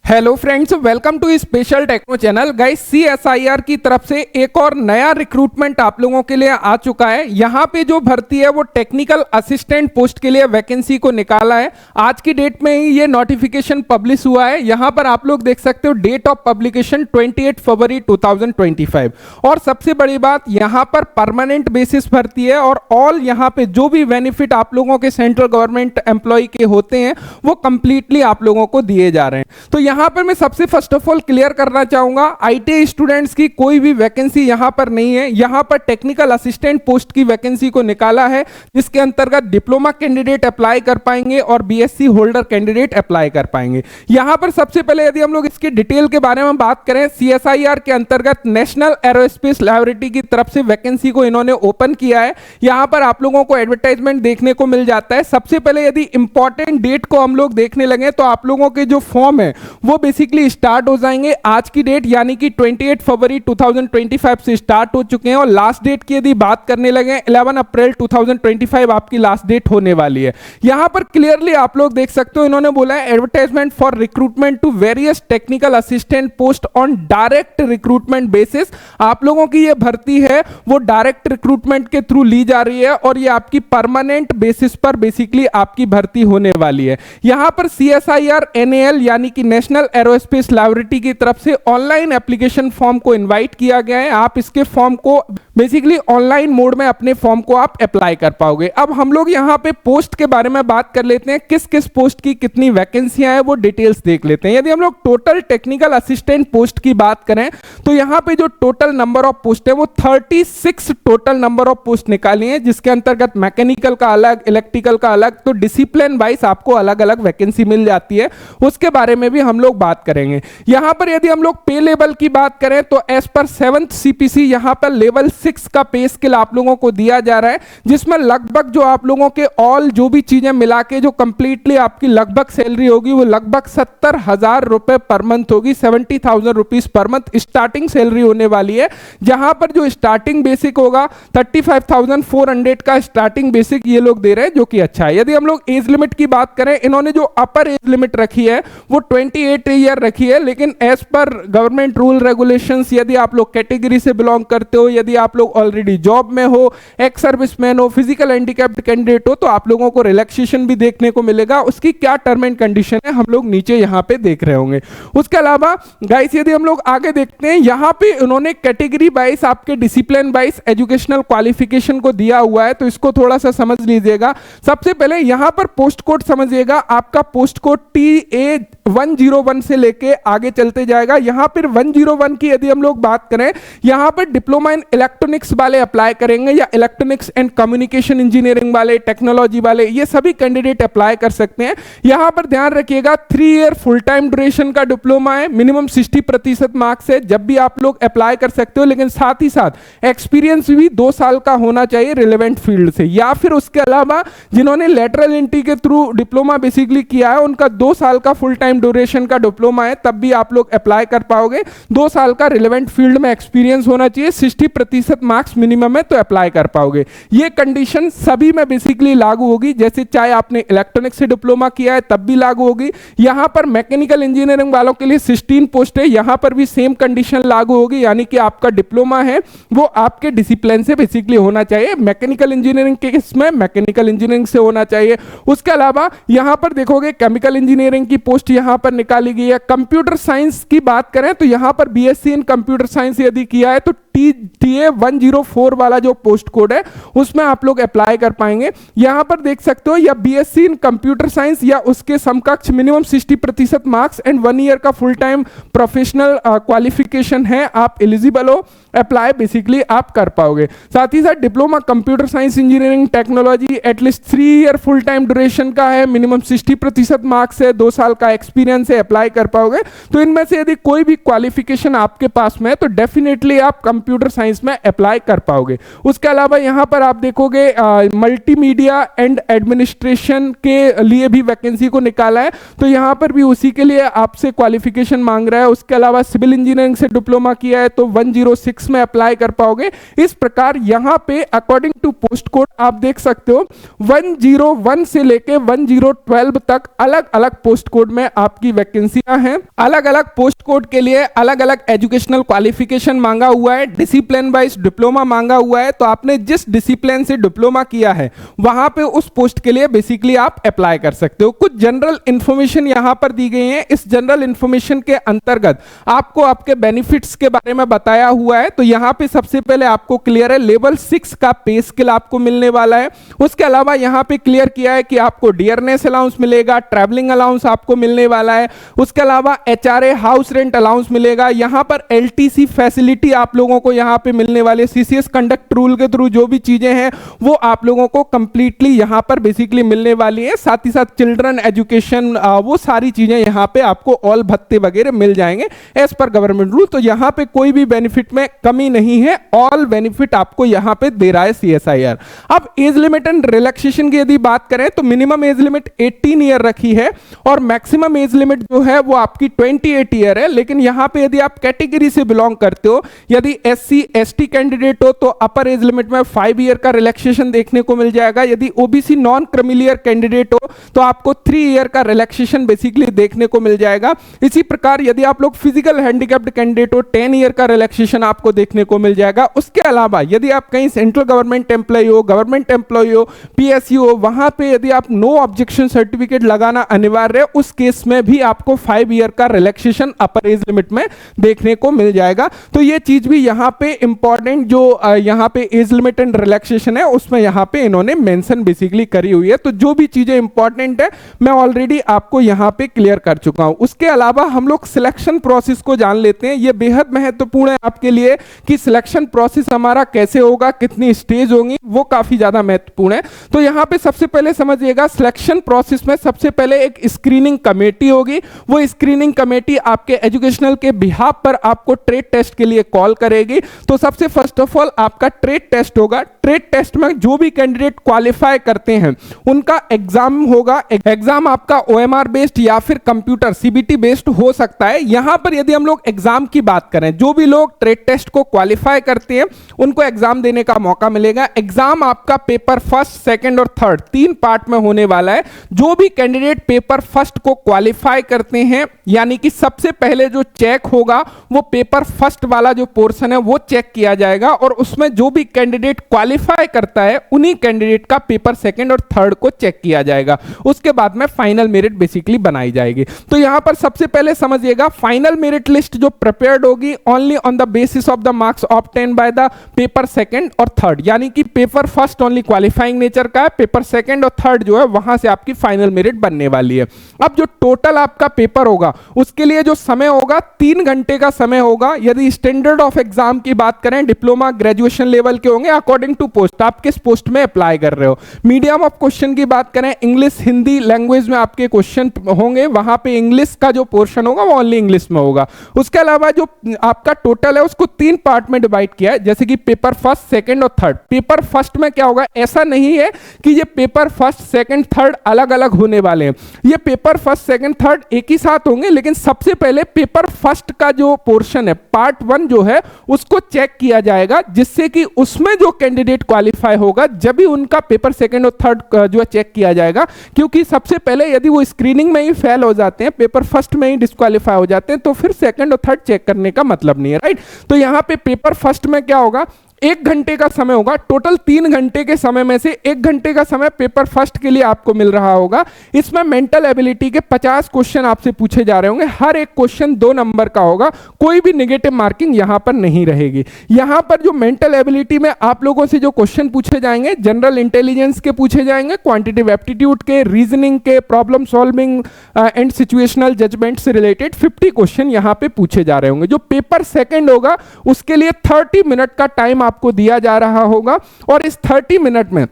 Hello friends, welcome to special techno channel. Guys, CSIR की तरफ से एक और नया रिक्रूटमेंट आप लोगों के लिए आ चुका है। यहाँ पे जो भर्ती है वो टेक्निकल असिस्टेंट पोस्ट के लिए वैकेंसी को निकाला है। आज की डेट में ही ये नोटिफिकेशन पब्लिश हुआ है। यहाँ पर आप लोग देख सकते हो डेट ऑफ पब्लिकेशन 28 फरवरी 2025। और सबसे बड़ी बात, यहाँ पर परमानेंट बेसिस भर्ती है और ऑल यहाँ पे जो भी बेनिफिट आप लोगों के सेंट्रल गवर्नमेंट एम्प्लॉय के होते हैं वो कंप्लीटली आप लोगों को दिए जा रहे हैं। तो यहां पर मैं सबसे फर्स्ट ऑफ ऑल क्लियर करना चाहूंगा, आईटीआई स्टूडेंट्स की कोई भी वैकेंसी यहां पर नहीं है। यहां पर टेक्निकल असिस्टेंट पोस्ट की वैकेंसी को निकाला है, जिसके अंतर्गत डिप्लोमा कैंडिडेट अप्लाई कर पाएंगे और बीएससी होल्डर कैंडिडेट अप्लाई कर पाएंगे। यहां पर सबसे पहले यदि हम लोग इसकी डिटेल के बारे में बात करें, सीएसआईआर के अंतर्गत नेशनल एरोस्पेस लैबोरेटरी की तरफ से वैकेंसी को इन्होंने ओपन किया है। यहां पर आप लोगों को एडवर्टाइजमेंट देखने को मिल जाता है। सबसे पहले यदि इंपॉर्टेंट डेट को हम लोग देखने लगे तो आप लोगों के जो फॉर्म है वो बेसिकली स्टार्ट हो जाएंगे आज की डेट यानी कि 28 फरवरी 2025 से स्टार्ट हो चुके हैं। और लास्ट डेट की यदि बात करने लगे 11 अप्रैल 2025 आपकी लास्ट डेट होने वाली है। यहां पर क्लियरली आप लोग देख सकते हो, इन्होंने बोला है advertisement for recruitment to various technical assistant post on direct recruitment basis. आप लोगों की ये भर्ती है वो डायरेक्ट रिक्रूटमेंट के थ्रू ली जा रही है और ये आपकी परमानेंट बेसिस पर बेसिकली आपकी भर्ती होने वाली है। यहां पर CSIR NAL यानी कि नेशनल एरोस्पेस लैबोरेटरी की तरफ से ऑनलाइन एप्लीकेशन फॉर्म को इनवाइट किया गया है। आप इसके फॉर्म को बेसिकली ऑनलाइन मोड में अपने फॉर्म को आप अप्लाई कर पाओगे। अब हम लोग यहां पे पोस्ट के बारे में बात कर लेते हैं, किस किस पोस्ट की कितनी वैकेंसियां हैं वो डिटेल्स देख लेते हैं। यदि हम लोग टोटल टेक्निकल असिस्टेंट पोस्ट की बात करें तो यहां पे जो टोटल नंबर ऑफ पोस्ट है वो 36 टोटल नंबर ऑफ पोस्ट निकाली है, जिसके अंतर्गत मैकेनिकल का अलग, इलेक्ट्रिकल का अलग, तो डिसिप्लिन वाइज आपको अलग अलग वैकेंसी मिल जाती है। उसके बारे में भी हम लोग बात करेंगे। यहां पर यदि हम लोग पे लेवल की बात करें तो एज पर 7th CPC यहां पर लेवल 6 का पे स्केल आप लोगों को दिया जा रहा है, जिसमें लगभग जो आप लोगों के ऑल जो भी चीजें मिला के जो कंप्लीटली आपकी लगभग सैलरी होगी वो लगभग 70,000 रुपए पर मंथ होगी। 70,000 rupees per month starting salary होने वाली है, जहां पर जो स्टार्टिंग बेसिक होगा 35,400 का स्टार्टिंग बेसिक ये लोग दे रहे हैं, जो कि अच्छा है। यदि हम लोग एज लिमिट की बात करें, इन्होंने जो अपर एज लिमिट रखी है वो 28 ईयर रखी है, लेकिन as per government rule regulations यदि आप लोग कैटेगरी से बिलोंग करते हो, यदि आप लोग ऑलरेडी जॉब में हो, एक्स सर्विसमैन हो, फिजिकल हैंडीकैप्ड कैंडिडेट हो, तो आप लोगों को रिलैक्सेशन भी देखने को मिलेगा। उसकी क्या टर्म एंड कंडीशन है हम लोग नीचे यहां पे देख रहे होंगे। उसके अलावा गाइस यदि हम लोग आगे देखते हैं, यहां पे उन्होंने कैटेगरी वाइज आपके डिसिप्लिन वाइज एजुकेशनल क्वालिफिकेशन को दिया हुआ है, तो इसको थोड़ा सा समझ लीजिएगा। सबसे पहले यहां पर पोस्ट कोड समझिएगा, आपका पोस्ट कोड TA101 से लेके आगे चलते जाएगा। यहां पर 101 की यदि हम लोग बात करें, यहां पर डिप्लोमा इन इलेक्ट्रॉनिक्स वाले अप्लाई करेंगे, या इलेक्ट्रॉनिक्स एंड कम्युनिकेशन इंजीनियरिंग वाले, टेक्नोलॉजी वाले, ये सभी कैंडिडेट अप्लाई कर सकते हैं। यहां पर ध्यान रखिएगा 3 ईयर फुल टाइम ड्यूरेशन का डिप्लोमा है, मिनिमम 60% मार्क्स है, जब भी आप लोग अप्लाई कर सकते हो, लेकिन साथ ही साथ एक्सपीरियंस भी 2 साल का होना चाहिए रिलेवेंट फील्ड से। या फिर उसके अलावा जिन्होंने लेटरल एंट्री के थ्रू डिप्लोमा बेसिकली किया है, उनका 2 साल का फुल टाइम ड्यूरेशन का डिप्लोमा है, तब भी आप लोग अप्लाई कर पाओगे। 2 साल का रिलेवेंट फील्ड में एक्सपीरियंस होना चाहिए, 60% मार्क्स मिनिमम है, तो अप्लाई कर पाओगे। ये कंडीशन सभी में बेसिकली लागू होगी, जैसे चाहे आपने इलेक्ट्रॉनिक्स से डिप्लोमा किया है तब भी लागू होगी। यहां पर मैकेनिकल इंजीनियरिंग वालों के लिए 16 पोस्ट है, यहां पर भी सेम कंडीशन लागू होगी, यानी कि आपका डिप्लोमा है वो आपके डिसिप्लिन से बेसिकली होना चाहिए। मैकेनिकल इंजीनियरिंग के इसमें मैकेनिकल इंजीनियरिंग से होना चाहिए। उसके अलावा यहां पर देखोगे केमिकल इंजीनियरिंग की पोस्ट यहां पर निकाली गई है। कंप्यूटर साइंस की बात करें तो यहां पर BSc इन कंप्यूटर साइंस यदि किया है तो TA104 वाला जो पोस्ट कोड है उसमें आप लोग अप्लाई कर पाएंगे। यहां पर देख सकते हो, या BSc इन कंप्यूटर साइंस या उसके समकक्ष मिनिमम 60% मार्क्स एंड 1 ईयर का फुल टाइम प्रोफेशनल क्वालिफिकेशन है, आप एलिजिबल हो, अप्लाई बेसिकली आप कर पाओगे। साथ ही साथ diploma computer science engineering technology at least 3 year full time duration का है, मिनिमम 60% मार्क्स है, 2 साल का एक्सपीरियंस है, अप्लाई कर पाओगे। तो इनमें से यदि कोई भी क्वालिफिकेशन आपके पास में है तो डेफिनेटली आप कंप्यूटर साइंस में अप्लाई कर पाओगे। उसके अलावा यहां पर आप देखोगे मल्टीमीडिया एंड एडमिनिस्ट्रेशन के लिए भी वैकेंसी को निकाला है, तो यहां पर भी उसी के लिए आपसे क्वालिफिकेशन मांग रहा है। उसके अलावा सिविल इंजीनियरिंग से डिप्लोमा किया है तो 106 में अप्लाई कर पाओगे। इस प्रकार यहां पे अकॉर्डिंग टू पोस्ट कोड आप देख सकते हो 101 से लेके 1012 तक अलग अलग पोस्ट कोड में आपकी वैकेंसियां हैं। अलग अलग पोस्ट कोड के लिए अलग अलग एजुकेशनल क्वालिफिकेशन मांगा हुआ है, डिसिप्लिन वाइज डिप्लोमा मांगा हुआ है। तो आपने जिस डिसिप्लिन से डिप्लोमा किया है वहां पे उस पोस्ट के लिए बेसिकली आप अप्लाई कर सकते हो। कुछ जनरल इंफॉर्मेशन यहां पर दी गई है। इस जनरल इंफॉर्मेशन के अंतर्गत आपको आपके बेनिफिट्स के बारे में बताया हुआ है। तो यहां पे सबसे पहले आपको क्लियर है लेवल 6 का पे स्केल आपको मिलने वाला है। उसके अलावा यहां पे क्लियर किया है कि आपको डियरनेस अलाउंस मिलेगा, ट्रैवलिंग अलाउंस आपको मिलने वाला है। उसके अलावा एचआरए हाउस रेंट अलाउंस मिलेगा। यहां पर एलटीसी फैसिलिटी आप लोगों को यहां पे मिलने वाले, सीसीएस कंडक्ट रूल के थ्रू जो भी चीजें हैं वो आप लोगों को कंप्लीटली यहां पर बेसिकली मिलने वाली है। साथ ही साथ चिल्ड्रन एजुकेशन वो सारी चीजें यहां पे आपको ऑल भत्ते वगैरह मिल जाएंगे एज पर गवर्नमेंट रूल। तो यहां पे कोई भी बेनिफिट में कमी नहीं है, ऑल बेनिफिट आपको यहां पे दे रहा है सीएसआईआर। अब एज लिमिट एंड रिलैक्सेशन की यदि बात करें तो मिनिमम एज लिमिट 18 ईयर रखी है और मैक्सिमम एज लिमिट जो है वो आपकी 28 ईयर है। लेकिन यहां पे यदि आप कैटेगरी से बिलोंग करते हो, यदि एससी एसटी कैंडिडेट हो तो अपर एज लिमिट में 5 ईयर का रिलैक्सेशन देखने को मिल जाएगा। यदि ओबीसी नॉन क्रिमिलियर कैंडिडेट हो तो आपको 3 ईयर का रिलैक्सेशन बेसिकली देखने को मिल जाएगा। इसी प्रकार यदि आप लोग फिजिकल हैंडीकैप्ड कैंडिडेट हो 10 ईयर का रिलैक्सेशन आपको देखने को मिल जाएगा। उसके अलावा यदि आप कहीं सेंट्रल गवर्नमेंट एम्प्लॉय हो, गवर्नमेंट एम्प्लॉय हो, पीएसयू हो, वहां पे यदि आप नो ऑब्जेक्शन सर्टिफिकेट लगाना अनिवार्य है, उस केस में भी आपको 5 ईयर का रिलैक्सेशन अपर एज लिमिट में देखने को मिल जाएगा। तो ये चीज भी यहां पे इंपॉर्टेंट जो यहां पे एज लिमिट एंड रिलैक्सेशन है उसमें यहां पे इन्होंने मेंशन बेसिकली करी हुई है। तो जो भी चीजें इंपॉर्टेंट है मैं ऑलरेडी आपको यहां पे क्लियर कर चुका हूं। उसके अलावा हम लोग सिलेक्शन प्रोसेस को जान लेते हैं। ये बेहद महत्वपूर्ण है आपके लिए कि सिलेक्शन प्रोसेस हमारा कैसे होगा, कितनी स्टेज होंगी, वो काफी ज्यादा महत्वपूर्ण है। तो यहां पे सबसे पहले समझिएगा सिलेक्शन प्रोसेस में सबसे पहले एक स्क्रीनिंग कमेटी होगी। वो स्क्रीनिंग कमेटी आपके एजुकेशनल के बिहाफ पर आपको ट्रेड टेस्ट के लिए कॉल करेगी। तो सबसे फर्स्ट ऑफ ऑल आपका ट्रेड टेस्ट होगा। ट्रेड टेस्ट में जो भी कैंडिडेट क्वालिफाई करते हैं उनका एग्जाम होगा। एग्जाम आपका ओएमआर बेस्ड या फिर कंप्यूटर सीबीटी बेस्ड हो सकता है। यहां पर यदि हम लोग एग्जाम की बात करें, जो भी लोग ट्रेड टेस्ट को क्वालिफाई करते हैं उनको एग्जाम देने का मौका मिलेगा। एग्जाम आपका पेपर फर्स्ट, सेकंड और थर्ड 3 पार्ट में होने वाला है। जो भी कैंडिडेट पेपर फर्स्ट को क्वालिफाई करते हैं, यानी कि सबसे पहले जो चेक होगा वो पेपर फर्स्ट वाला जो पोर्शन है वो चेक किया जाएगा और उसमें जो भी कैंडिडेट क्वालिफाई करता है उन्हीं कैंडिडेट का पेपर सेकंड और थर्ड को चेक किया जाएगा। उसके बाद में फाइनल मेरिट बेसिकली बनाई जाएगी। तो यहां पर सबसे पहले समझिएगा फाइनल मेरिट लिस्ट जो प्रिपेयर्ड होगी only on the basis of the marks obtain by the paper second और थर्ड, यानी कि paper first only qualifying nature का है, पेपर सेकंड और थर्ड जो है वहां से आपकी फाइनल मेरिट बनने वाली है। अब जो टोटल आपका पेपर होगा उसके लिए जो समय होगा 3 घंटे का समय होगा। यदि स्टैंडर्ड ऑफ एग्जाम की बात करें, डिप्लोमा ग्रेजुएशन लेवल के होंगे अकॉर्डिंग टू पोस्ट, आप किस पोस्ट में अप्लाई कर रहे हो। मीडियम ऑफ क्वेश्चन की बात करें, इंग्लिश हिंदी लैंग्वेज में आपके क्वेश्चन होंगे, वहां पे इंग्लिश का जो पोर्शन होगा वो ओनली इंग्लिश में होगा। उसके अलावा जो आपका टोटल है उसको 3 पार्ट में डिवाइड किया है, जैसे कि पेपर फर्स्ट, सेकंड और थर्ड। पेपर फर्स्ट में क्या होगा, ऐसा नहीं है कि ये पेपर फर्स्ट, सेकंड, थर्ड अलग अलग होने वाले हैं। ये पेपर फर्स्ट, सेकंड, थर्ड एक ही साथ होंगे, लेकिन सबसे पहले पेपर फर्स्ट का जो पोर्शन है पार्ट 1 जो है उसको चेक किया जाएगा, जिससे कि उसमें जो कैंडिडेट क्वालिफाई होगा जब भी उनका पेपर सेकंड और थर्ड जो है चेक किया जाएगा। क्योंकि सबसे पहले यदि वो स्क्रीनिंग में ही फेल हो जाते हैं, पेपर फर्स्ट में ही डिस्क्वालीफाई हो जाते हैं, तो फिर सेकंड और थर्ड चेक करने का मतलब नहीं है, राइट। तो यहां पे पेपर फर्स्ट में क्या होगा, 1 घंटे का समय होगा। टोटल 3 घंटे के समय में से 1 घंटे का समय पेपर फर्स्ट के लिए आपको मिल रहा होगा। इसमें मेंटल एबिलिटी के 50 क्वेश्चन आपसे पूछे जा रहे होंगे। हर एक क्वेश्चन 2 नंबर का होगा, कोई भी नेगेटिव मार्किंग यहां पर नहीं रहेगी। यहां पर जो मेंटल एबिलिटी में आप लोगों से जो क्वेश्चन पूछे जाएंगे, जनरल इंटेलिजेंस के पूछे जाएंगे, क्वांटिटेटिव एप्टीट्यूड के, रीजनिंग के, problem solving and situational judgement से रिलेटेड 50 क्वेश्चन यहां पे पूछे जा रहे होंगे। जो पेपर सेकंड होगा उसके लिए 30 मिनट का टाइम आपको दिया जा रहा होगा और इस 30 मिनट में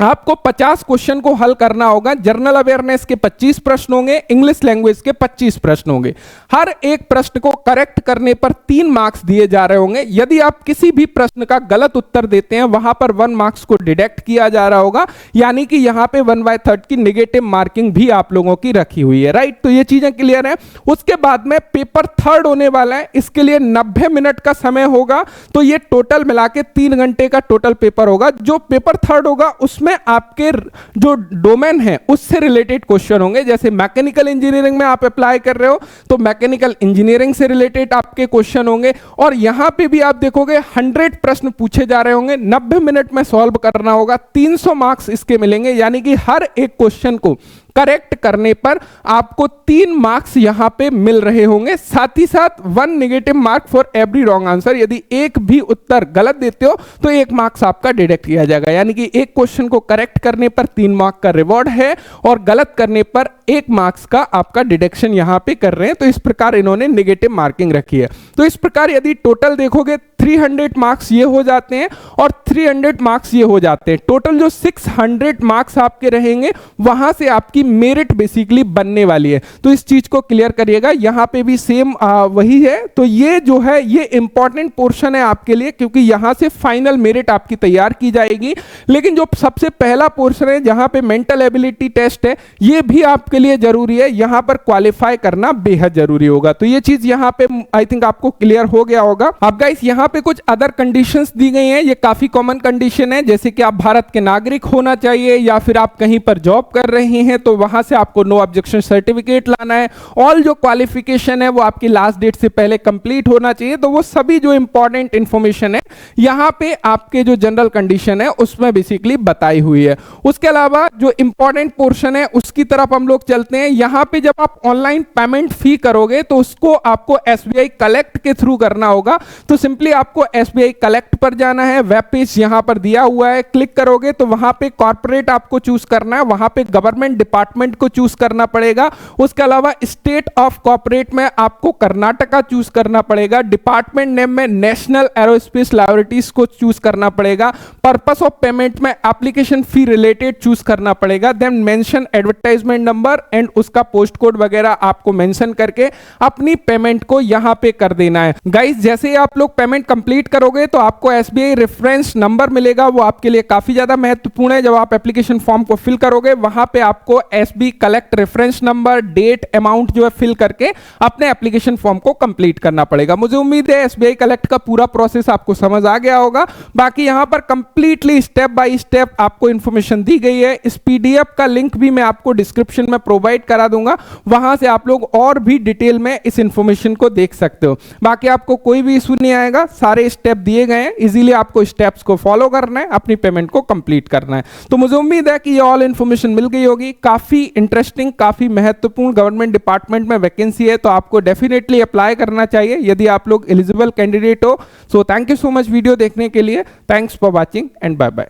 आपको 50 क्वेश्चन को हल करना होगा। जनरल अवेयरनेस के 25 प्रश्न होंगे, इंग्लिश लैंग्वेज के 25 प्रश्न होंगे। हर एक प्रश्न को करेक्ट करने पर 3 मार्क्स दिए जा रहे होंगे। यदि आप किसी भी प्रश्न का गलत उत्तर देते हैं वहां पर 1 मार्क्स को डिडक्ट किया जा रहा होगा, यानी कि यहां पे 1/3 की नेगेटिव मार्किंग भी आप लोगों की रखी हुई है, राइट। तो ये चीजें क्लियर है। उसके बाद में पेपर थर्ड होने वाला है, इसके लिए 90 मिनट का समय होगा। तो ये टोटल मिला के 3 घंटे का टोटल पेपर होगा। जो पेपर थर्ड होगा उसमें उसमें आपके जो डोमेन है उससे रिलेटेड क्वेश्चन होंगे। जैसे मैकेनिकल इंजीनियरिंग में आप अप्लाई कर रहे हो तो मैकेनिकल इंजीनियरिंग से रिलेटेड आपके क्वेश्चन होंगे। और यहां पे भी आप देखोगे 100 प्रश्न पूछे जा रहे होंगे, 90 मिनट में सॉल्व करना होगा, 300 मार्क्स इसके मिलेंगे। यानी कि हर एक क्वेश्चन को करेक्ट करने पर आपको 3 मार्क्स यहां पे मिल रहे होंगे। साथ ही साथ 1 negative mark for every wrong answer. यदि एक भी उत्तर गलत देते हो तो 1 मार्क्स आपका डिडक्ट किया जाएगा। यानी कि एक क्वेश्चन को करेक्ट करने पर 3 मार्क का रिवॉर्ड है और गलत करने पर 1 मार्क्स का आपका डिडक्शन यहां पे कर रहे हैं। तो इस प्रकार इन्होंने नेगेटिव मार्किंग रखी है। तो इस प्रकार यदि टोटल देखोगे 300 मार्क्स ये हो जाते हैं और 300 मार्क्स ये हो जाते हैं। टोटल जो 600 मार्क्स आपके रहेंगे वहां से आपकी मेरिट बेसिकली बनने वाली है। तो इस चीज को क्लियर करिएगा। यहां पे भी सेम वही है। तो ये जो है ये इंपॉर्टेंट पोर्शन है आपके लिए, क्योंकि यहां से फाइनल मेरिट आपकी तैयार की जाएगी। लेकिन जो सबसे पहला पोर्शन है जहां पे मेंटल एबिलिटी टेस्ट है, ये भी आपके लिए जरूरी है। यहां पर क्वालिफाई करना बेहद जरूरी होगा। तो ये चीज यहां पे आई थिंक आपको क्लियर हो गया होगा। अब गाइस यहां पे कुछ अदर कंडीशंस दी गई हैं। ये काफी कॉमन कंडीशन है, जैसे कि आप भारत के नागरिक होना चाहिए या फिर आप कहीं पर जॉब कर रहे हैं तो वहां से आपको नो ऑब्जेक्शन सर्टिफिकेट लाना है। ऑल जो क्वालिफिकेशन है वो आपकी लास्ट डेट से पहले कंप्लीट होना चाहिए। तो वो सभी जो इंपॉर्टेंट इंफॉर्मेशन है यहां पे आपके जो जनरल कंडीशन है उसमें बेसिकली बताई हुई है। उसके अलावा जो इंपॉर्टेंट पोर्शन है उसकी तरफ हम लोग चलते हैं। यहां पे जब आप ऑनलाइन पेमेंट फी करोगे तो उसको आपको एसबीआई कलेक्ट के थ्रू करना होगा। तो सिंपली आपको एसबीआई कलेक्ट पर जाना है। वेब पेज यहां पर दिया हुआ है, क्लिक करोगे तो वहां पे कॉर्पोरेट आपको चूज करना है, वहां पे गवर्नमेंट डिपार्टमेंट को चूज करना पड़ेगा। उसके अलावा स्टेट ऑफ कॉर्पोरेट में आपको कर्नाटका चूज करना पड़ेगा। डिपार्टमेंट नेम में नेशनल एरोस्पेस लाइब्रेरीज को चूज करना पड़ेगा। पर्पस ऑफ पेमेंट में एप्लीकेशन फी रिलेटेड चूज करना पड़ेगा। Then mention advertisement number and उसका पोस्ट कोड वगैरह आपको मेंशन करके अपनी पेमेंट को यहां पे कर देना है। गाइस जैसे ही आप लोग पेमेंट कंप्लीट करोगे तो आपको एसबीआई रेफरेंस नंबर मिलेगा। वो आपके लिए काफी ज्यादा महत्वपूर्ण है। जब आप एप्लीकेशन फॉर्म को फिल करोगे वहां पे आपको SB collect reference number, date, amount जो है फिल करके अपने एप्लीकेशन फॉर्म को कंप्लीट करना पड़ेगा। मुझे उम्मीद है एसबीआई कलेक्ट का पूरा प्रोसेस आपको समझ आ गया होगा। बाकी यहां पर कंप्लीटली स्टेप बाय स्टेप आपको इंफॉर्मेशन दी गई है। इस पीडीएफ का लिंक भी मैं आपको डिस्क्रिप्शन में प्रोवाइड करा दूंगा, वहां से आप लोग और भी डिटेल में इस इंफॉर्मेशन को देख सकते हो। बाकी आपको कोई भी इशू नहीं आएगा, सारे स्टेप दिए गए हैं। इजीली आपको स्टेप्स को फॉलो करना है, अपनी पेमेंट को कंप्लीट करना है। तो मुझे उम्मीद है कि ये ऑल इंफॉर्मेशन मिल गई होगी। काफी इंटरेस्टिंग, काफी महत्वपूर्ण गवर्नमेंट डिपार्टमेंट में वैकेंसी है, तो आपको डेफिनेटली अप्लाई करना चाहिए यदि आप लोग एलिजिबल कैंडिडेट हो। So thank you so much video देखने के लिए। Thanks for watching and bye bye.